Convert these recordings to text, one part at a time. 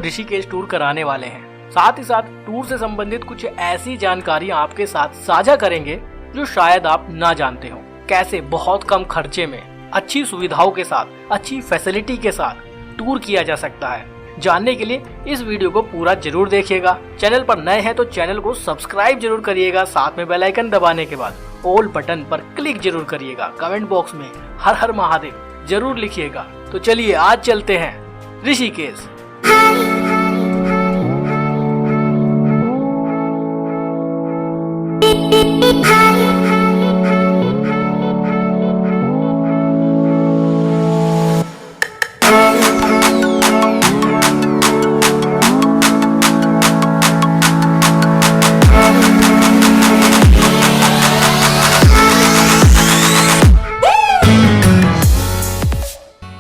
Rishikesh tour कराने वाले हैं। साथ ही साथ टूर से संबंधित कुछ ऐसी जानकारियां आपके साथ साझा करेंगे जो शायद आप ना जानते हो। कैसे बहुत कम खर्चे में अच्छी सुविधाओं के साथ, अच्छी फैसिलिटी के साथ टूर किया जा सकता है। जानने के लिए इस वीडियो को पूरा जरूर देखिएगा। चैनल पर नए हैं तो चैनल को सब्सक्राइब जरूर करिएगा। साथ में बेल आइकन दबाने के बाद ऑल बटन पर क्लिक जरूर करिएगा। कमेंट बॉक्स में हर हर महादेव जरूर लिखिएगा। तो चलिए आज चलते हैं ऋषिकेश।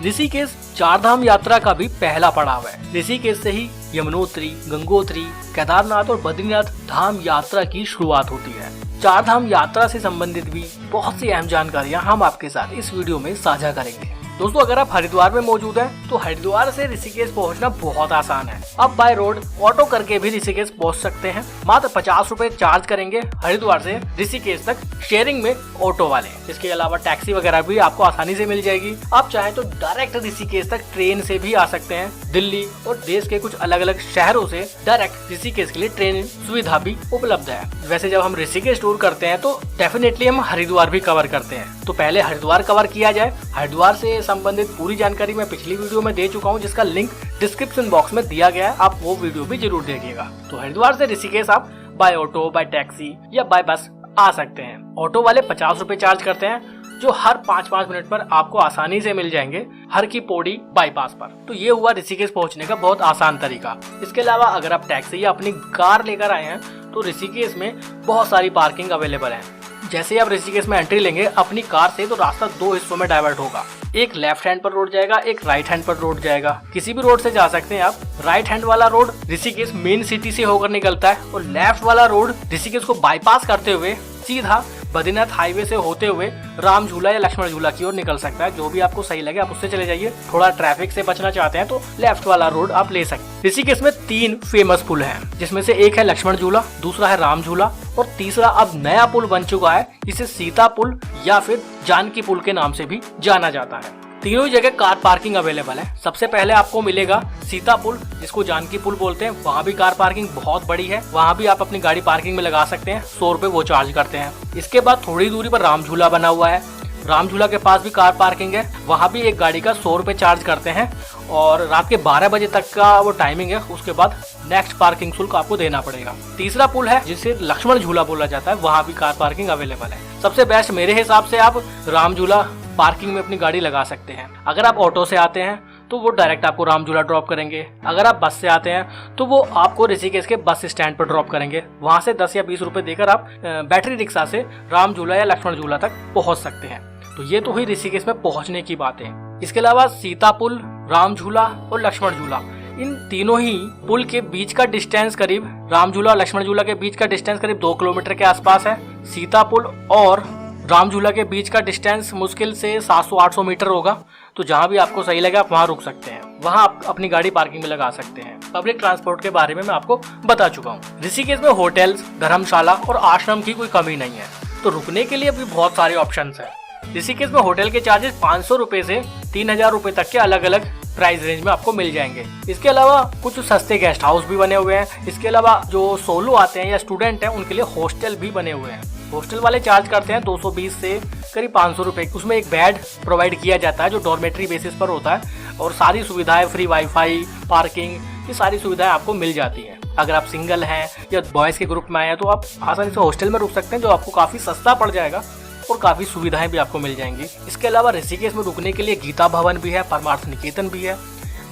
ऋषिकेश चारधाम यात्रा का भी पहला पड़ाव है। ऋषिकेश से ही यमुनोत्री, गंगोत्री, केदारनाथ और बद्रीनाथ धाम यात्रा की शुरुआत होती है। चारधाम यात्रा से संबंधित भी बहुत सी अहम जानकारियां हम आपके साथ इस वीडियो में साझा करेंगे। दोस्तों, अगर आप हरिद्वार में मौजूद हैं तो हरिद्वार से ऋषिकेश पहुंचना बहुत आसान है। आप बाय रोड ऑटो करके भी ऋषिकेश पहुंच सकते हैं। मात्र 50 रुपए चार्ज करेंगे हरिद्वार से ऋषिकेश तक, शेयरिंग में ऑटो वाले। इसके अलावा टैक्सी वगैरह भी आपको आसानी से मिल जाएगी। आप चाहें तो डायरेक्ट ऋषिकेश तक ट्रेन से भी आ सकते हैं। दिल्ली और देश के कुछ अलग अलग शहरों से डायरेक्ट ऋषिकेश के लिए ट्रेन सुविधा भी उपलब्ध है। वैसे जब हम ऋषिकेश टूर करते हैं तो डेफिनेटली हम हरिद्वार भी कवर करते हैं। तो पहले हरिद्वार कवर किया जाए। हरिद्वार से संबंधित पूरी जानकारी मैं पिछली वीडियो में दे चुका हूं, जिसका लिंक डिस्क्रिप्शन बॉक्स में दिया गया है। आप वो वीडियो भी जरूर देखिएगा। तो हरिद्वार से ऋषिकेश आप बाय ऑटो, बाय टैक्सी या बाय बस आ सकते हैं। ऑटो वाले 50 रुपए चार्ज करते हैं, जो हर 5-5 मिनट पर आपको आसानी से मिल जाएंगे हर की पौड़ी बाईपास पर। तो ये हुआ ऋषिकेश पहुंचने का बहुत आसान तरीका। इसके अलावा अगर आप टैक्सी या अपनी कार लेकर आए हैं तो ऋषिकेश में बहुत सारी पार्किंग अवेलेबल है। जैसे ही आप ऋषिकेश में एंट्री लेंगे अपनी कार से, तो रास्ता 2 हिस्सों में डाइवर्ट होगा। एक लेफ्ट हैंड पर रोड जाएगा, एक राइट हैंड पर रोड जाएगा। किसी भी रोड से जा सकते हैं आप। राइट हैंड वाला रोड ऋषिकेश मेन सिटी से होकर निकलता है और लेफ्ट वाला रोड ऋषिकेश को बाईपास करते हुए सीधा बद्रीनाथ हाईवे से होते हुए राम झूला या लक्ष्मण झूला की ओर निकल सकता है। जो भी आपको सही लगे आप उससे चले जाइए। थोड़ा ट्रैफिक से बचना चाहते हैं तो लेफ्ट वाला रोड आप ले सकते हैं। ऋषिकेश में 3 फेमस पुल हैं, जिसमें से एक है लक्ष्मण झूला, दूसरा है राम झूला और तीसरा अब नया पुल बन चुका है। इसे सीता पुल या फिर जानकी पुल के नाम से भी जाना जाता है। तीनों ही जगह कार पार्किंग अवेलेबल है। सबसे पहले आपको मिलेगा सीता पुल, जिसको जानकी पुल बोलते हैं। वहाँ भी कार पार्किंग बहुत बड़ी है। वहाँ भी आप अपनी गाड़ी पार्किंग में लगा सकते हैं। 100 रुपए वो चार्ज करते हैं। इसके बाद थोड़ी दूरी पर राम झूला बना हुआ है। राम झूला के पास भी कार पार्किंग है। वहाँ भी एक गाड़ी का 100 रुपए चार्ज करते हैं और रात के 12 बजे तक का वो टाइमिंग है। उसके बाद नेक्स्ट पार्किंग शुल्क आपको देना पड़ेगा। तीसरा पुल है जिसे लक्ष्मण झूला बोला जाता है। वहाँ भी कार पार्किंग अवेलेबल है। सबसे बेस्ट मेरे हिसाब से आप राम झूला पार्किंग में अपनी गाड़ी लगा सकते हैं। अगर आप ऑटो से आते हैं तो वो डायरेक्ट आपको राम झूला ड्रॉप करेंगे। अगर आप बस से आते हैं तो वो आपको ऋषिकेश के बस स्टैंड पर ड्रॉप करेंगे। वहां से 10 या 20 रुपए देकर आप बैटरी रिक्शा से राम झूला या लक्ष्मण झूला तक पहुंच सकते हैं। तो ये तो हुई ऋषिकेश में पहुंचने की बातें। इसके अलावा सीता पुल, राम झूला और लक्ष्मण झूला, इन तीनों ही पुल के बीच का डिस्टेंस करीब, राम झूला और लक्ष्मण झूला के बीच का डिस्टेंस करीब 2 किलोमीटर के आसपास है। सीता पुल और राम झूला के बीच का डिस्टेंस मुश्किल से 700-800 मीटर होगा। तो जहाँ भी आपको सही लगे आप वहाँ रुक सकते हैं। वहाँ आप अपनी गाड़ी पार्किंग में लगा सकते हैं। पब्लिक ट्रांसपोर्ट के बारे में मैं आपको बता चुका हूँ। ऋषिकेश में होटल्स, धर्मशाला और आश्रम की कोई कमी नहीं है। तो रुकने के लिए भी बहुत सारे ऑप्शन है। ऋषिकेश में होटल के चार्जेस 500 रुपए से 3000 रुपए तक के अलग अलग प्राइस रेंज में आपको मिल जाएंगे। इसके अलावा कुछ सस्ते गेस्ट हाउस भी बने हुए हैं। इसके अलावा जो सोलो आते हैं या स्टूडेंट हैं उनके लिए हॉस्टल भी बने हुए हैं। हॉस्टल वाले चार्ज करते हैं 220 से करीब 500 रुपए। उसमें एक बेड प्रोवाइड किया जाता है जो डॉर्मेट्री बेसिस पर होता है और सारी सुविधाएं, फ्री वाईफाई, पार्किंग, ये सारी सुविधाएं आपको मिल जाती हैं। अगर आप सिंगल हैं या बॉयज़ के ग्रुप में आए हैं तो आप आसानी से हॉस्टल में रुक सकते हैं, जो आपको काफ़ी सस्ता पड़ जाएगा और काफ़ी सुविधाएं भी आपको मिल जाएंगी। इसके अलावा ऋषिकेश में रुकने के लिए गीता भवन भी है, परमार्थ निकेतन भी है।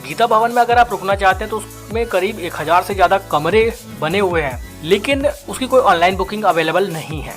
गीता भवन में अगर आप रुकना चाहते हैं तो उसमें करीब 1000 से ज़्यादा कमरे बने हुए हैं, लेकिन उसकी कोई ऑनलाइन बुकिंग अवेलेबल नहीं है।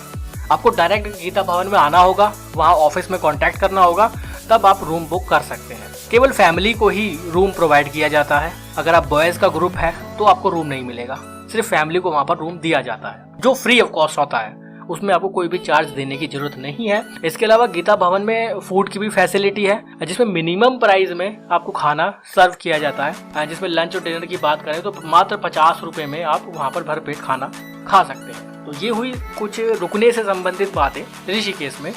आपको डायरेक्ट गीता भवन में आना होगा, वहाँ ऑफिस में कांटेक्ट करना होगा, तब आप रूम बुक कर सकते हैं। केवल फैमिली को ही रूम प्रोवाइड किया जाता है। अगर आप बॉयज़ का ग्रुप है तो आपको रूम नहीं मिलेगा, सिर्फ फैमिली को वहाँ पर रूम दिया जाता है जो फ्री ऑफ कॉस्ट होता है। उसमें आपको कोई भी चार्ज देने की जरूरत नहीं है। इसके अलावा गीता भवन में फूड की भी फैसिलिटी है, जिसमें मिनिमम प्राइस में आपको खाना सर्व किया जाता है। जिसमें लंच और डिनर की बात करें तो मात्र 50 रुपए में आप वहाँ पर भरपेट खाना खा सकते हैं। तो ये हुई कुछ रुकने से संबंधित बातें ऋषिकेश में।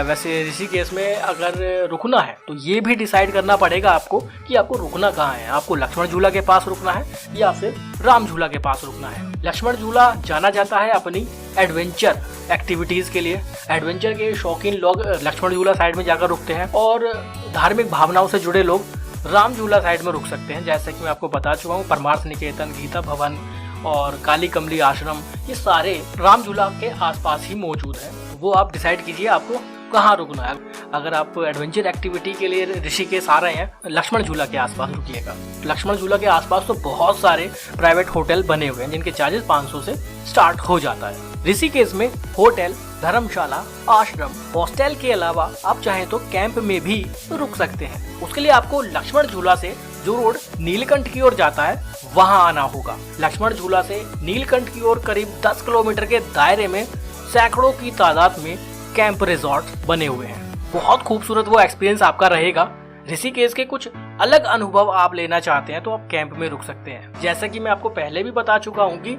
वैसे ऋषिकेश में अगर रुकना है तो ये भी डिसाइड करना पड़ेगा आपको कि आपको रुकना कहाँ है। आपको लक्ष्मण झूला के पास रुकना है या फिर राम झूला के पास रुकना है। लक्ष्मण झूला जाना जाता है अपनी एडवेंचर एक्टिविटीज के लिए। एडवेंचर के शौकीन लोग लक्ष्मण झूला साइड में जाकर रुकते हैं और धार्मिक भावनाओं से जुड़े लोग राम झूला साइड में रुक सकते हैं। जैसे कि मैं आपको बता चुका हूँ, परमार्थ निकेतन, गीता भवन और काली कमली आश्रम, ये सारे राम झूला के आसपास ही मौजूद हैं। वो आप डिसाइड कीजिए आपको कहाँ रुकना है। अगर आप एडवेंचर एक्टिविटी के लिए ऋषिकेश आ रहे हैं, लक्ष्मण झूला के आसपास रुकिएगा। लक्ष्मण झूला के आसपास तो बहुत सारे प्राइवेट होटल बने हुए हैं जिनके चार्जेस 500 से स्टार्ट हो जाता है। ऋषिकेश में होटल, धर्मशाला, आश्रम, हॉस्टल के अलावा आप चाहें तो कैंप में भी रुक सकते हैं। उसके लिए आपको लक्ष्मण झूला से जो रोड नीलकंठ की ओर जाता है वहां आना होगा। लक्ष्मण झूला से नीलकंठ की ओर करीब 10 किलोमीटर के दायरे में सैकड़ों की तादाद में कैंप रिजॉर्ट बने हुए हैं। बहुत खूबसूरत वो एक्सपीरियंस आपका रहेगा। ऋषिकेश के कुछ अलग अनुभव आप लेना चाहते हैं तो आप कैंप में रुक सकते हैं। जैसा कि मैं आपको पहले भी बता चुका हूँ कि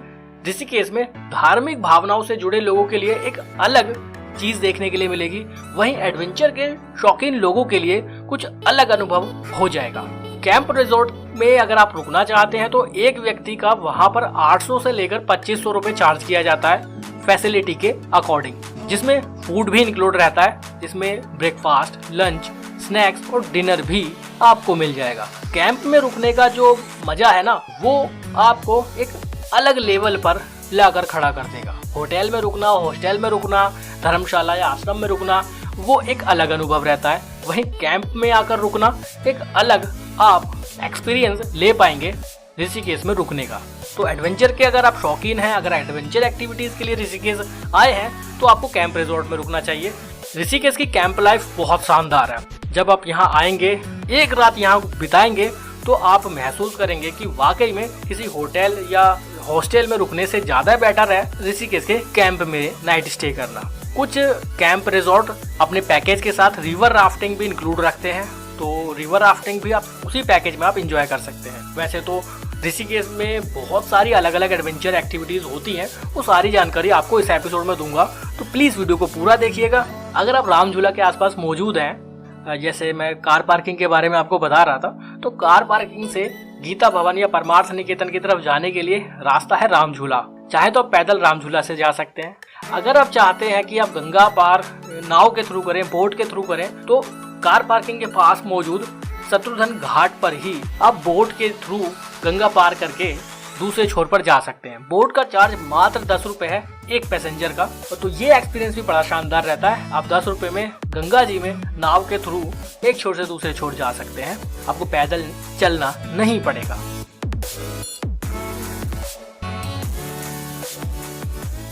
ऋषिकेश में धार्मिक भावनाओं से जुड़े लोगों के लिए एक अलग चीज देखने के लिए मिलेगी, वहीं एडवेंचर के शौकीन लोगों के लिए कुछ अलग अनुभव हो जाएगा। कैंप रिजॉर्ट में अगर आप रुकना चाहते हैं तो एक व्यक्ति का वहां पर 800 से लेकर 2500 रुपए चार्ज किया जाता है फैसिलिटी के अकॉर्डिंग, जिसमें फूड भी इंक्लूड रहता है, जिसमें ब्रेकफास्ट, लंच, स्नैक्स और डिनर भी आपको मिल जाएगा। कैंप में रुकने का जो मजा है ना, वो आपको एक अलग लेवल पर लाकर खड़ा कर देगा। होटल में रुकना, हॉस्टल में रुकना, धर्मशाला या आश्रम में रुकना, वो एक अलग अनुभव रहता है। वहीं कैंप में आकर रुकना एक अलग आप एक्सपीरियंस ले पाएंगे ऋषिकेश में रुकने का। तो एडवेंचर के अगर आप शौकीन हैं, अगर एडवेंचर एक्टिविटीज के लिए ऋषिकेश आए हैं तो आपको कैंप रिजॉर्ट में रुकना चाहिए। ऋषिकेश की कैंप लाइफ बहुत शानदार है। जब आप यहाँ आएंगे, एक रात यहाँ बिताएंगे तो आप महसूस करेंगे कि वाकई में किसी होटल या हॉस्टल में रुकने से ज्यादा बेटर है ऋषिकेश के कैंप में नाइट स्टे करना। कुछ कैंप रिजॉर्ट अपने पैकेज के साथ रिवर राफ्टिंग भी इंक्लूड रखते हैं, तो रिवर राफ्टिंग भी आप उसी पैकेज में आप इंजॉय कर सकते हैं। वैसे तो ऋषिकेश में बहुत सारी अलग अलग एडवेंचर एक्टिविटीज होती हैं, वो सारी जानकारी आपको इस एपिसोड में दूंगा, तो प्लीज वीडियो को पूरा देखिएगा। अगर आप राम झूला के आसपास मौजूद हैं, जैसे मैं कार पार्किंग के बारे में आपको बता रहा था, तो कार पार्किंग से गीता भवन या परमार्थ निकेतन की तरफ जाने के लिए रास्ता है राम झूला। चाहे तो आप पैदल राम झूला से जा सकते हैं। अगर आप चाहते हैं कि आप गंगा पार नाव के थ्रू करें, बोट के थ्रू करें, तो कार पार्किंग के पास मौजूद शत्रुघ्न घाट पर ही आप बोट के थ्रू गंगा पार करके दूसरे छोर पर जा सकते हैं। बोट का चार्ज मात्र 10 रुपए है एक पैसेंजर का, तो ये एक्सपीरियंस भी बड़ा शानदार रहता है। आप 10 रुपए में गंगा जी में नाव के थ्रू एक छोर से दूसरे छोर जा सकते हैं, आपको पैदल चलना नहीं पड़ेगा।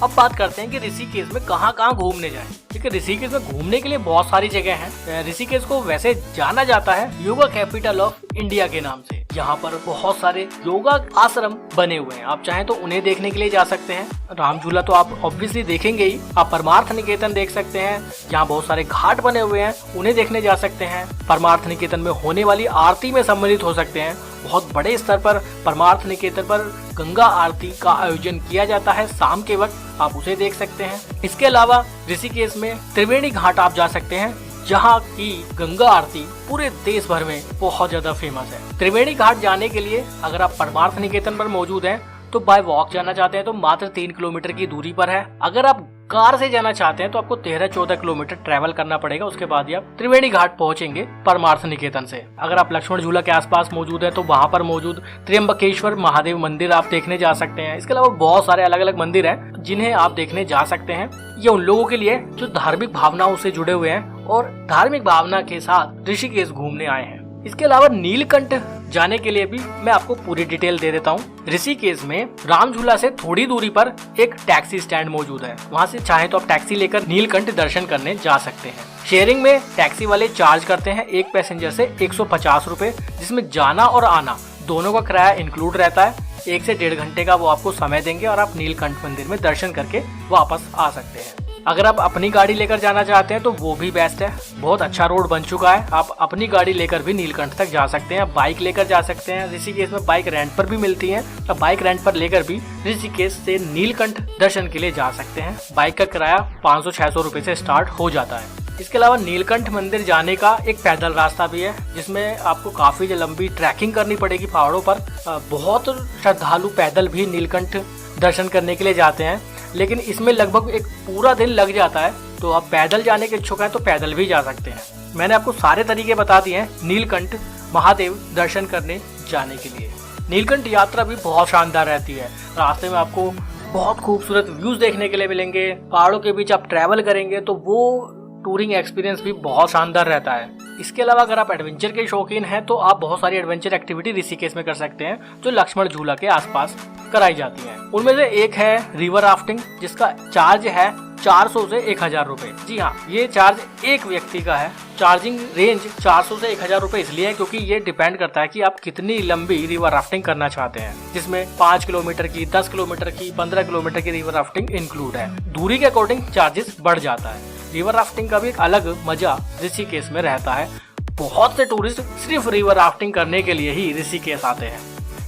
अब बात करते हैं कि ऋषिकेश में कहाँ कहाँ घूमने जाएं। क्योंकि ऋषिकेश में घूमने के लिए बहुत सारी जगह हैं। ऋषिकेश को वैसे जाना जाता है योगा कैपिटल ऑफ इंडिया के नाम से। यहाँ पर बहुत सारे योगा आश्रम बने हुए हैं, आप चाहें तो उन्हें देखने के लिए जा सकते हैं। राम झूला तो आप ऑब्वियसली देखेंगे ही, आप परमार्थ निकेतन देख सकते हैं, जहाँ बहुत सारे घाट बने हुए हैं, उन्हें देखने जा सकते हैं। परमार्थ निकेतन में होने वाली आरती में सम्मिलित हो सकते हैं। बहुत बड़े स्तर पर परमार्थ निकेतन पर गंगा आरती का आयोजन किया जाता है शाम के वक्त, आप उसे देख सकते हैं। इसके अलावा ऋषिकेश में त्रिवेणी घाट आप जा सकते हैं, जहाँ की गंगा आरती पूरे देश भर में बहुत ज्यादा फेमस है। त्रिवेणी घाट जाने के लिए अगर आप परमार्थ निकेतन पर मौजूद हैं तो बाय वॉक जाना चाहते हैं तो मात्र 3 किलोमीटर की दूरी पर है। अगर आप कार से जाना चाहते हैं तो आपको 13-14 किलोमीटर ट्रैवल करना पड़ेगा, उसके बाद ही आप त्रिवेणी घाट पहुंचेंगे परमार्थ निकेतन से। अगर आप लक्ष्मण झूला के आसपास मौजूद है तो वहां पर मौजूद त्र्यंबकेश्वर महादेव मंदिर आप देखने जा सकते हैं। इसके अलावा बहुत सारे अलग अलग मंदिर हैं जिन्हें आप देखने जा सकते हैं। ये उन लोगों के लिए जो धार्मिक भावनाओं से जुड़े हुए हैं और धार्मिक भावना के साथ ऋषिकेश घूमने आए हैं। इसके अलावा नीलकंठ जाने के लिए भी मैं आपको पूरी डिटेल दे देता हूँ। ऋषिकेश में राम झूला से थोड़ी दूरी पर एक टैक्सी स्टैंड मौजूद है, वहाँ से चाहे तो आप टैक्सी लेकर नीलकंठ दर्शन करने जा सकते हैं। शेयरिंग में टैक्सी वाले चार्ज करते हैं एक पैसेंजर से 150 रुपए, जिसमें जाना और आना दोनों का किराया इंक्लूड रहता है। 1 से 1.5 घंटे का वो आपको समय देंगे और आप नीलकंठ मंदिर में दर्शन करके वापस आ सकते हैं। अगर आप अपनी गाड़ी लेकर जाना चाहते हैं तो वो भी बेस्ट है, बहुत अच्छा रोड बन चुका है, आप अपनी गाड़ी लेकर भी नीलकंठ तक जा सकते हैं। बाइक लेकर जा सकते हैं, ऋषिकेश में बाइक रेंट पर भी मिलती है, तो बाइक रेंट पर लेकर भी ऋषिकेश से नीलकंठ दर्शन के लिए जा सकते हैं। बाइक का किराया 500-600 रुपए से स्टार्ट हो जाता है। इसके अलावा नीलकंठ मंदिर जाने का एक पैदल रास्ता भी है, जिसमें आपको काफी लंबी ट्रैकिंग करनी पड़ेगी पहाड़ों पर। बहुत श्रद्धालु पैदल भी नीलकंठ दर्शन करने के लिए जाते हैं, लेकिन इसमें लगभग एक पूरा दिन लग जाता है। तो आप पैदल जाने के इच्छुक हैं तो पैदल भी जा सकते हैं। मैंने आपको सारे तरीके बता दिए हैं नीलकंठ महादेव दर्शन करने जाने के लिए। नीलकंठ यात्रा भी बहुत शानदार रहती है, रास्ते में आपको बहुत खूबसूरत व्यूज देखने के लिए मिलेंगे। पहाड़ों के बीच आप ट्रैवल करेंगे तो वो टूरिंग एक्सपीरियंस भी बहुत शानदार रहता है। इसके अलावा अगर आप एडवेंचर के शौकीन हैं तो आप बहुत सारी एडवेंचर एक्टिविटी ऋषिकेश में कर सकते हैं, जो लक्ष्मण झूला के आसपास कराई जाती हैं। उनमें से एक है रिवर राफ्टिंग, जिसका चार्ज है 400 से 1000 रुपए। जी हाँ, ये चार्ज एक व्यक्ति का है। चार्जिंग रेंज 400 से 1000 रुपए इसलिए है क्योंकि ये डिपेंड करता है कि आप कितनी लंबी रिवर राफ्टिंग करना चाहते हैं, जिसमें 5 किलोमीटर की, 10 किलोमीटर की, 15 किलोमीटर की रिवर राफ्टिंग इंक्लूड है। दूरी के अकॉर्डिंग चार्जेस बढ़ जाता है। रिवर राफ्टिंग का भी एक अलग मजा ऋषिकेश में रहता है। बहुत से टूरिस्ट सिर्फ रिवर राफ्टिंग करने के लिए ही ऋषिकेश आते हैं।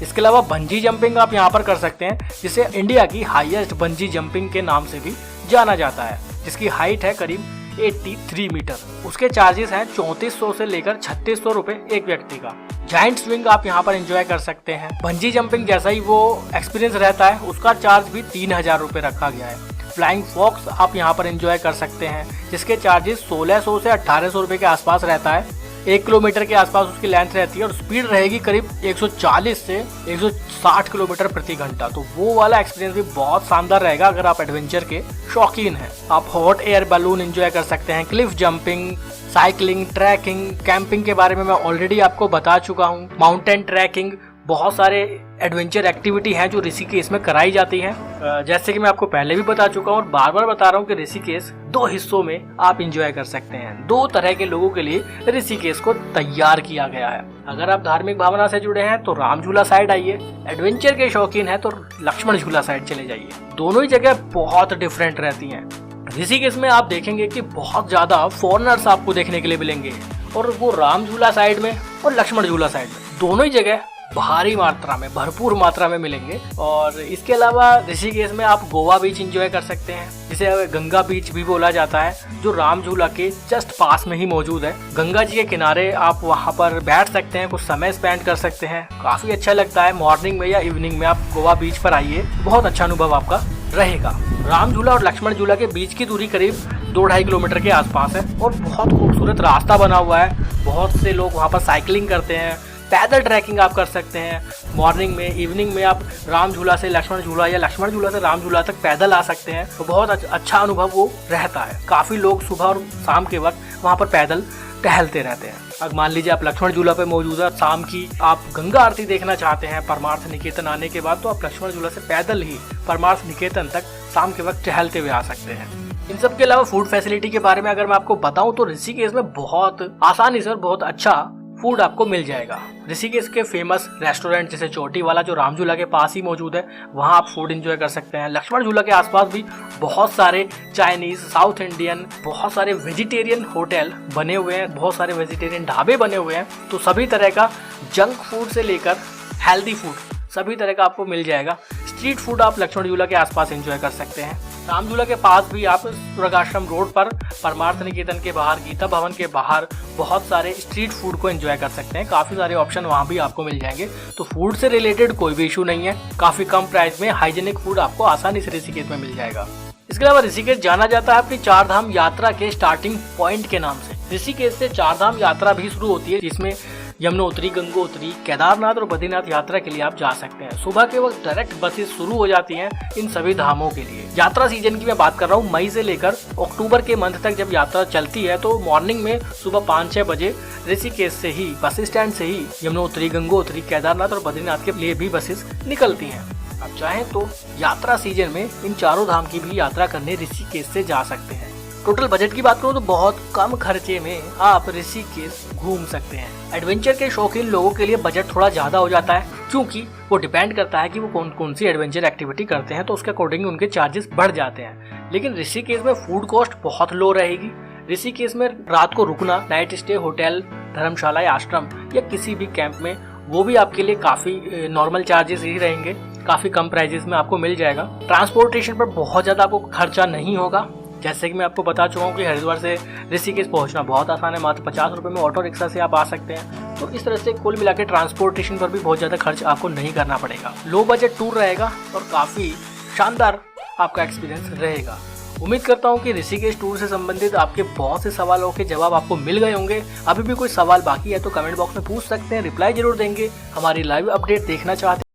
इसके अलावा बंजी जंपिंग आप यहाँ पर कर सकते हैं, जिसे इंडिया की हाईएस्ट बंजी जंपिंग के नाम से भी जाना जाता है, जिसकी हाइट है करीब 83 मीटर। उसके चार्जेस हैं 3400 से लेकर 3600 रुपए एक व्यक्ति का। जायंट स्विंग आप यहाँ पर एंजॉय कर सकते हैं। बंजी जंपिंग जैसा ही वो एक्सपीरियंस रहता है, उसका चार्ज भी 3000 रुपए रखा गया है। फ्लाइंग फॉक्स आप यहाँ पर एंजॉय कर सकते हैं, जिसके चार्जेस 1600 से 1800 रुपए के आसपास रहता है। 1 किलोमीटर के आसपास उसकी लेंथ रहती है और स्पीड रहेगी करीब 140 से 160 किलोमीटर प्रति घंटा। तो वो वाला एक्सपीरियंस भी बहुत शानदार रहेगा अगर आप एडवेंचर के शौकीन हैं। आप हॉट एयर बैलून एंजॉय कर सकते हैं, cliff jumping, cycling, trekking, camping के बारे में मैं ऑलरेडी आपको बता चुका हूँ। माउंटेन ट्रैकिंग, बहुत सारे एडवेंचर एक्टिविटी हैं जो ऋषिकेश में कराई जाती हैं। जैसे कि मैं आपको पहले भी बता चुका हूँ और बार बार बता रहा हूँ कि ऋषिकेश 2 हिस्सों में आप एंजॉय कर सकते हैं। 2 तरह के लोगों के लिए ऋषिकेश को तैयार किया गया है। अगर आप धार्मिक भावना से जुड़े हैं तो राम झूला साइड आइए, एडवेंचर के शौकीन है तो लक्ष्मण झूला साइड चले जाइए। दोनों ही जगह बहुत डिफरेंट रहती हैं। ऋषिकेश में आप देखेंगे कि बहुत ज्यादा फॉरेनर्स आपको देखने के लिए मिलेंगे, और वो राम झूला साइड में और लक्ष्मण झूला साइड में दोनों ही जगह भारी मात्रा में, भरपूर मात्रा में मिलेंगे। और इसके अलावा ऋषिकेश में आप गोवा बीच एंजॉय कर सकते हैं, जिसे गंगा बीच भी बोला जाता है, जो राम झूला के जस्ट पास में ही मौजूद है। गंगा जी के किनारे आप वहां पर बैठ सकते हैं, कुछ समय स्पेंड कर सकते हैं, काफी अच्छा लगता है। मॉर्निंग में या इवनिंग में आप गोवा बीच पर आइए, बहुत अच्छा अनुभव आपका रहेगा। राम झूला और लक्ष्मण झूला के बीच की दूरी करीब 2-2.5 किलोमीटर के आसपास है और बहुत खूबसूरत रास्ता बना हुआ है। बहुत से लोग वहाँ पर साइकिलिंग करते हैं, पैदल ट्रैकिंग आप कर सकते हैं। मॉर्निंग में, इवनिंग में आप राम झूला से लक्ष्मण झूला या लक्ष्मण झूला से राम झूला तक पैदल आ सकते हैं, तो बहुत अच्छा अनुभव वो रहता है। काफ़ी लोग सुबह और शाम के वक्त वहाँ पर पैदल टहलते रहते हैं। अब मान लीजिए आप लक्ष्मण झूला पे मौजूद है, शाम की आप गंगा आरती देखना चाहते हैं परमार्थ निकेतन आने के बाद, तो आप लक्ष्मण झूला से पैदल ही परमार्थ निकेतन तक शाम के वक्त टहलते हुए आ सकते हैं। इन सब के अलावा फूड फैसिलिटी के बारे में अगर मैं आपको बताऊं तो ऋषिकेश में बहुत आसानी से और बहुत अच्छा फूड आपको मिल जाएगा। ऋषिकेश के फेमस रेस्टोरेंट जैसे चोटी वाला जो राम झूला के पास ही मौजूद है, वहाँ आप फूड एंजॉय कर सकते हैं। लक्ष्मण झूला के आसपास भी बहुत सारे चाइनीज, साउथ इंडियन, बहुत सारे वेजिटेरियन होटल बने हुए हैं, बहुत सारे वेजिटेरियन ढाबे बने हुए हैं। तो सभी तरह का जंक फूड से लेकर हेल्दी फूड सभी तरह का आपको मिल जाएगा। स्ट्रीट फूड आप लक्ष्मण झूला के आसपास एंजॉय कर सकते हैं। राम झूला के पास भी आप स्वर्गाश्रम रोड पर परमार्थ निकेतन के बाहर, गीता भवन के बाहर बहुत सारे स्ट्रीट फूड को एंजॉय कर सकते हैं। काफी सारे ऑप्शन वहाँ भी आपको मिल जाएंगे, तो फूड से रिलेटेड कोई भी इशू नहीं है। काफी कम प्राइस में हाइजेनिक फूड आपको आसानी से ऋषिकेश में मिल जाएगा। इसके अलावा ऋषिकेश जाना जाता है अपनी 4 धाम यात्रा के स्टार्टिंग पॉइंट के नाम से। ऋषिकेश से 4 धाम यात्रा भी शुरू होती है, जिसमें यमुनोत्री, गंगोत्री, केदारनाथ और बद्रीनाथ यात्रा के लिए आप जा सकते हैं। सुबह के वक्त डायरेक्ट बसेस शुरू हो जाती हैं इन सभी धामों के लिए। यात्रा सीजन की मैं बात कर रहा हूँ, मई से लेकर अक्टूबर के मंथ तक जब यात्रा चलती है, तो मॉर्निंग में सुबह 5-6 बजे ऋषिकेश से ही, बस स्टैंड से ही यमुनोत्री, गंगोत्री, केदारनाथ और बद्रीनाथ के लिए भी बसेस निकलती हैं। आप चाहें तो यात्रा सीजन में इन चारों धाम की भी यात्रा करने ऋषिकेश से जा सकते हैं। टोटल बजट की बात करूँ तो बहुत कम खर्चे में आप ऋषिकेश घूम सकते हैं। एडवेंचर के शौकीन लोगों के लिए बजट थोड़ा ज्यादा हो जाता है, क्योंकि वो डिपेंड करता है कि वो कौन कौन सी एडवेंचर एक्टिविटी करते हैं, तो उसके अकॉर्डिंग उनके चार्जेस बढ़ जाते हैं। लेकिन ऋषिकेश में फूड कॉस्ट बहुत लो रहेगी। ऋषिकेश में रात को रुकना, नाइट स्टे, होटल, धर्मशाला या आश्रम या किसी भी कैंप में, वो भी आपके लिए काफी नॉर्मल चार्जेस ही रहेंगे, काफी कम प्राइजेस में आपको मिल जाएगा। ट्रांसपोर्टेशन पर बहुत ज्यादा आपको खर्चा नहीं होगा। जैसे कि मैं आपको बता चुका हूँ कि हरिद्वार से ऋषिकेश पहुंचना बहुत आसान है, मात्र 50 रुपए में ऑटो रिक्शा से आप आ सकते हैं। तो इस तरह से कुल मिला के ट्रांसपोर्टेशन पर भी बहुत ज्यादा खर्च आपको नहीं करना पड़ेगा। लो बजट टूर रहेगा और काफी शानदार आपका एक्सपीरियंस रहेगा। उम्मीद करता हूँ कि ऋषिकेश टूर से संबंधित आपके बहुत से सवालों के जवाब आपको मिल गए होंगे। अभी भी कोई सवाल बाकी है तो कमेंट बॉक्स में पूछ सकते हैं, रिप्लाई जरूर देंगे। हमारी लाइव अपडेट देखना चाहते हैं